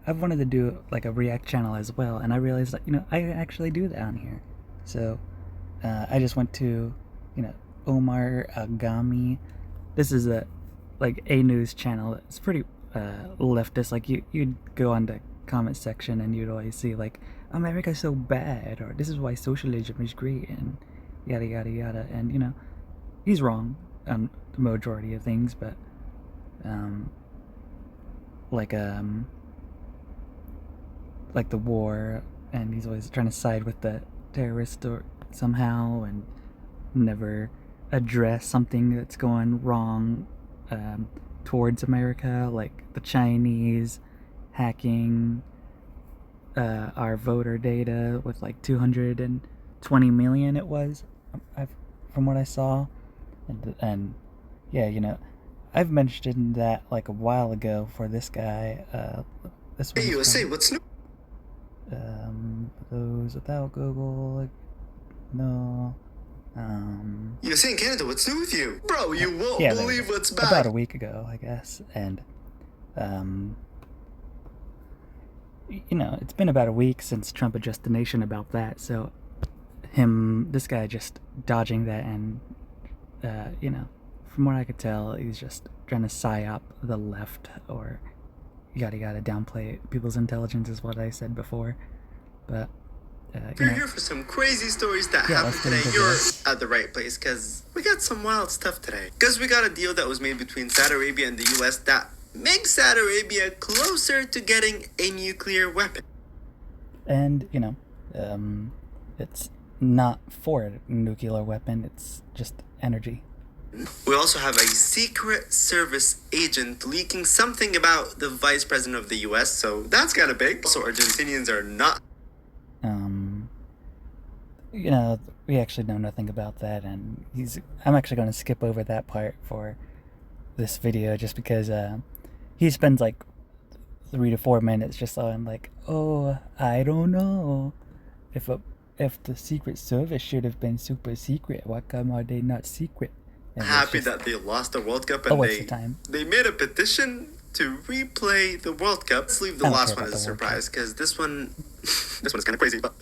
I've wanted to do like a React channel as well, and I realized that I actually do that on here. So I just went to Omar Agomy. This is a news channel. It's pretty leftist. Like you'd go on the comment section and you'd always see like America's so bad, or this is why socialism is great, and yada yada yada. And he's wrong on the majority of things, but um, like um like the war, and he's always trying to side with the terrorists or somehow, and never address something that's going wrong towards America, like the Chinese hacking our voter data with like 220 million it was, I've, from what I saw, and yeah, I've mentioned that like a while ago for this guy. This Hey, one's USA, from what's new? those without Google. Like, no. USA and Canada, what's new with you? Bro, you won't Yeah, there we believe go. what's About a back. week ago, I guess, and um, it's been about a week since Trump addressed the nation about that. So this guy, just dodging that, and from what I could tell, he's just trying to psyop the left, or yada yada, downplay people's intelligence, is what I said before. But If you're here for some crazy stories that yeah, happened let's get today, into you're this. at the right place, because we got some wild stuff today. Because we got a deal that was made between Saudi Arabia and the US that makes Saudi Arabia closer to getting a nuclear weapon. And it's not for a nuclear weapon. It's just energy. We also have a Secret Service agent leaking something about the Vice President of the US, so that's kind of big. Also, Argentinians are not. Um, we actually know nothing about that, and I'm actually going to skip over that part for this video, just because he spends like 3 to 4 minutes just on like, oh, I don't know if if the Secret Service should have been super secret. Why come are they not secret? And it's Happy just that they lost the World Cup, a and waste of time. they made a petition to replay the World Cup. Let's leave the I don't care last one about as a the World Cup. surprise, because this one is kind of crazy, but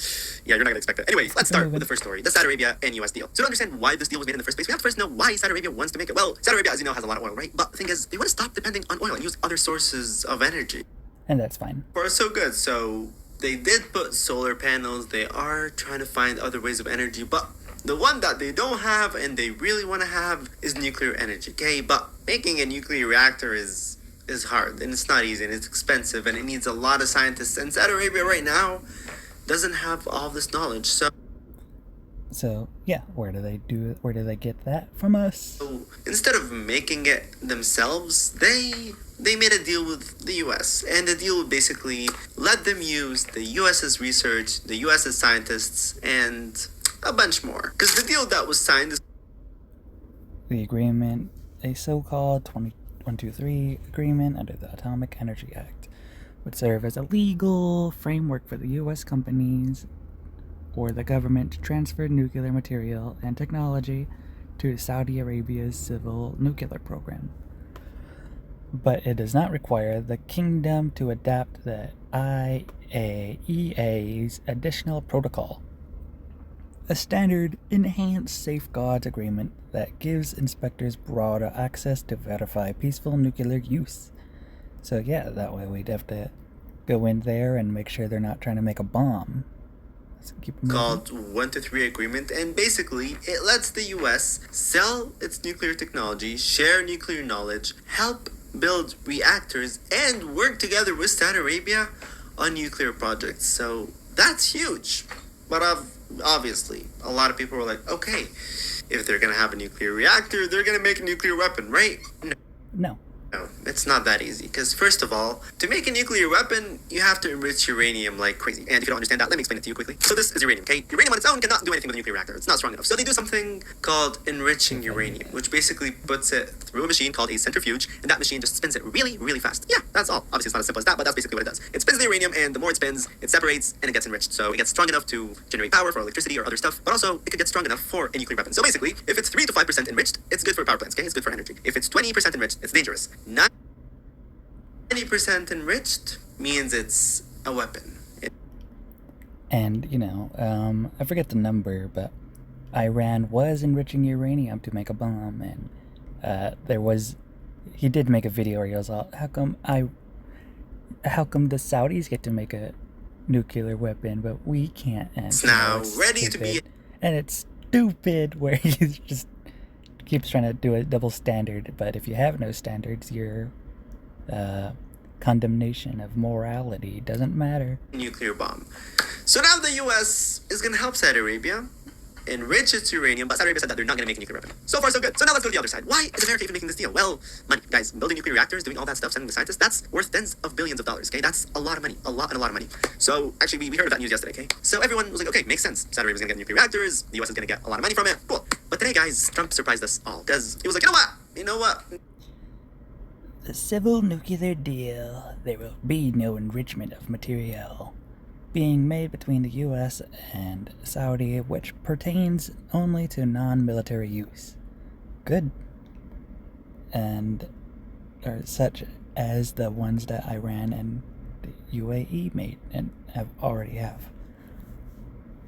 yeah, you're not gonna expect it. Anyway, let's Keep it start with moving. the first story: the Saudi Arabia and US deal. So to understand why this deal was made in the first place, we have to first know why Saudi Arabia wants to make it. Well, Saudi Arabia, as you know, has a lot of oil, right? But the thing is, they want to stop depending on oil and use other sources of energy. And that's fine. Far so good. So they did put solar panels. They are trying to find other ways of energy, but the one that they don't have and they really want to have is nuclear energy. Okay, but making a nuclear reactor is hard, and it's not easy, and it's expensive, and it needs a lot of scientists. And Saudi Arabia right now doesn't have all this knowledge. So yeah, where do they get that from us? So instead of making it themselves, they made a deal with the US, and the deal would basically let them use the US's research, the US's scientists, and a bunch more. Because the deal that was signed is The agreement, a so-called 2123 agreement under the Atomic Energy Act, would serve as a legal framework for the U.S. companies or the government to transfer nuclear material and technology to Saudi Arabia's civil nuclear program. But it does not require the kingdom to adapt the IAEA's additional protocol, a standard enhanced safeguards agreement that gives inspectors broader access to verify peaceful nuclear use. So yeah, that way we'd have to go in there and make sure they're not trying to make a bomb. Let's keep moving. called 123 Agreement, and basically it lets the US sell its nuclear technology, share nuclear knowledge, help build reactors, and work together with Saudi Arabia on nuclear projects. So that's huge. But obviously, a lot of people were like, okay, if they're gonna have a nuclear reactor, they're gonna make a nuclear weapon, right? No. No, it's not that easy. Because first of all, to make a nuclear weapon, you have to enrich uranium like crazy. And if you don't understand that, let me explain it to you quickly. So this is uranium, okay? Uranium on its own cannot do anything with a nuclear reactor. It's not strong enough. So they do something called enriching uranium, which basically puts it through a machine called a centrifuge, and that machine just spins it really, really fast. Yeah, that's all. Obviously, it's not as simple as that, but that's basically what it does. It spins the uranium, and the more it spins, it separates, and it gets enriched. So it gets strong enough to generate power for electricity or other stuff, but also it could get strong enough for a nuclear weapon. So basically, if it's 3 to 5% enriched, it's good for power plants, okay? It's good for energy. If it's 20% enriched, it's dangerous. 90% enriched, means it's a weapon. And, I forget the number, but Iran was enriching uranium to make a bomb, and he did make a video where he was all, how come the Saudis get to make a nuclear weapon, but we can't? And It's now it's ready to stupid. be. And it's stupid where he just keeps trying to do a double standard, but if you have no standards, your condemnation of morality doesn't matter. Nuclear bomb. So now the US is going to help Saudi Arabia enrich its uranium, but Saudi Arabia said that they're not going to make a nuclear weapon. So far, so good. So now let's go to the other side. Why is America even making this deal? Well, money. Guys, building nuclear reactors, doing all that stuff, sending the scientists, that's worth tens of billions of dollars, okay? That's a lot of money. A lot and a lot of money. So actually, we heard of that news yesterday, okay? So everyone was like, okay, makes sense. Saudi Arabia's going to get nuclear reactors. The US is going to get a lot of money from it. Cool. But today, guys, Trump surprised us all because he was like, you know what? The civil nuclear deal. There will be no enrichment of material being made between the US and Saudi, which pertains only to non-military use. Good. And are such as the ones that Iran and the UAE made and already have.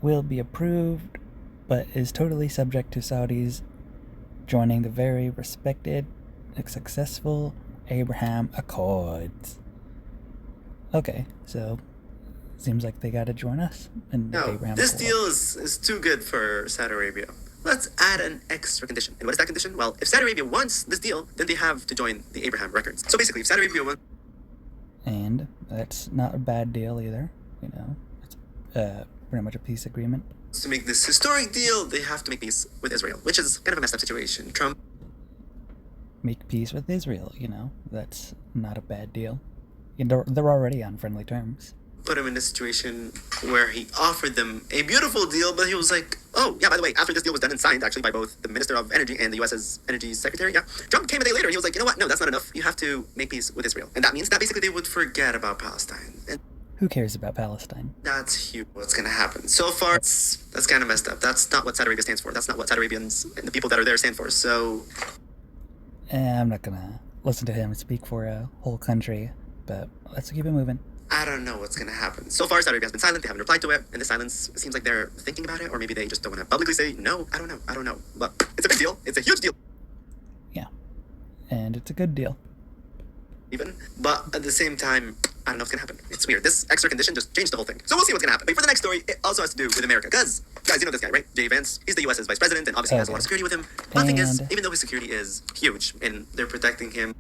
Will be approved, but is totally subject to Saudis joining the very respected and successful Abraham Accords. Okay, so seems like they gotta join us in the Abraham This Accords. deal is too good for Saudi Arabia. Let's add an extra condition. And what is that condition? Well, if Saudi Arabia wants this deal, then they have to join the Abraham Records. So basically, if Saudi Arabia wants... And that's not a bad deal either, It's pretty much a peace agreement. to make this historic deal, they have to make peace with Israel, which is kind of a messed up situation. Trump Make peace with Israel, That's not a bad deal. They're already on friendly terms. put him in a situation where he offered them a beautiful deal, but he was like, oh, yeah, by the way, after this deal was done and signed, actually, by both the Minister of Energy and the U.S.'s Energy Secretary, Trump came a day later, he was like, you know what, no, that's not enough. You have to make peace with Israel. And that means that basically they would forget about Palestine. And Who cares about Palestine? that's huge. What's going to happen? So far, that's kind of messed up. That's not what Saudi Arabia stands for. That's not what Saudi Arabians and the people that are there stand for. So I'm not gonna listen to him speak for a whole country, but let's keep it moving. I don't know what's going to happen. So far, Saudi Arabia has been silent. They haven't replied to it. And the silence, it seems like they're thinking about it, or maybe they just don't want to publicly say no. I don't know. But it's a big deal. It's a huge deal. Yeah. And it's a good deal. Even. But at the same time, I don't know what's going to happen. It's weird. This extra condition just changed the whole thing. So we'll see what's going to happen. But for the next story, it also has to do with America. Because, guys, you know this guy, right? Jay Vance. He's the U.S.'s vice president and obviously has a lot of security with him. But the thing is, even though his security is huge and they're protecting him,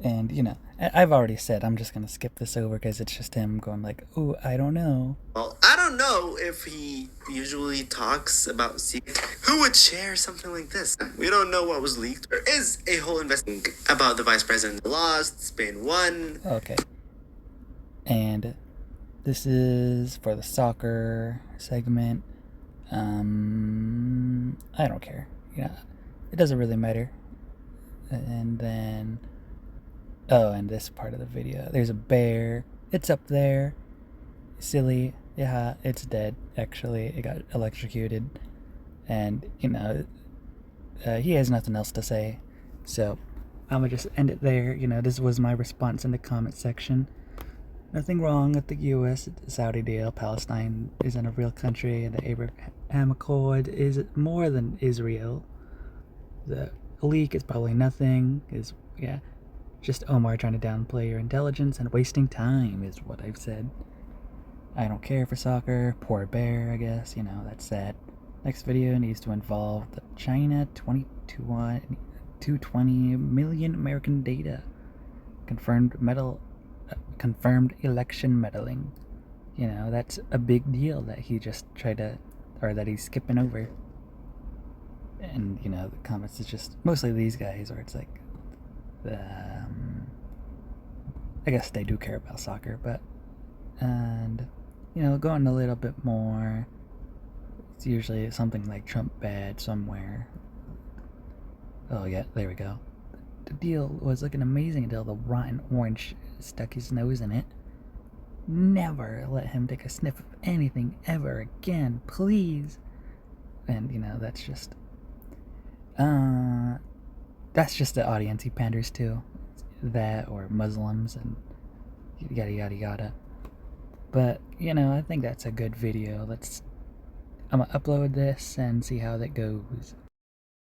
And, I've already said I'm just going to skip this over because it's just him going like, ooh, I don't know. well, I don't know if he usually talks about secrets. Who would share something like this? We don't know what was leaked. There is a whole investigation about the vice president lost, Spain won. Okay. And this is for the soccer segment. I don't care. It doesn't really matter. And then... Oh, and this part of the video. There's a bear. It's up there. Silly. Yeah, it's dead, actually. It got electrocuted. And, he has nothing else to say. So, I'm going to just end it there. This was my response in the comment section. Nothing wrong with the U.S. Saudi deal. Palestine isn't a real country. And the Abraham Accord is more than Israel. The leak is probably nothing. Just Omar trying to downplay your intelligence and wasting time is what I've said. I don't care for soccer. Poor bear, I guess. That's sad. Next video needs to involve the China 220 million American data. Confirmed election meddling. That's a big deal that he just that he's skipping over. And, the comments is just mostly these guys, or it's like, I guess they do care about soccer, but, and, going a little bit more, it's usually something like Trump bad somewhere. Oh yeah, there we go. The deal was looking amazing until the rotten orange stuck his nose in it. Never let him take a sniff of anything ever again, please. And, that's just the audience he panders to. That or Muslims and yada yada yada. But I think that's a good video. I'm gonna upload this and see how that goes.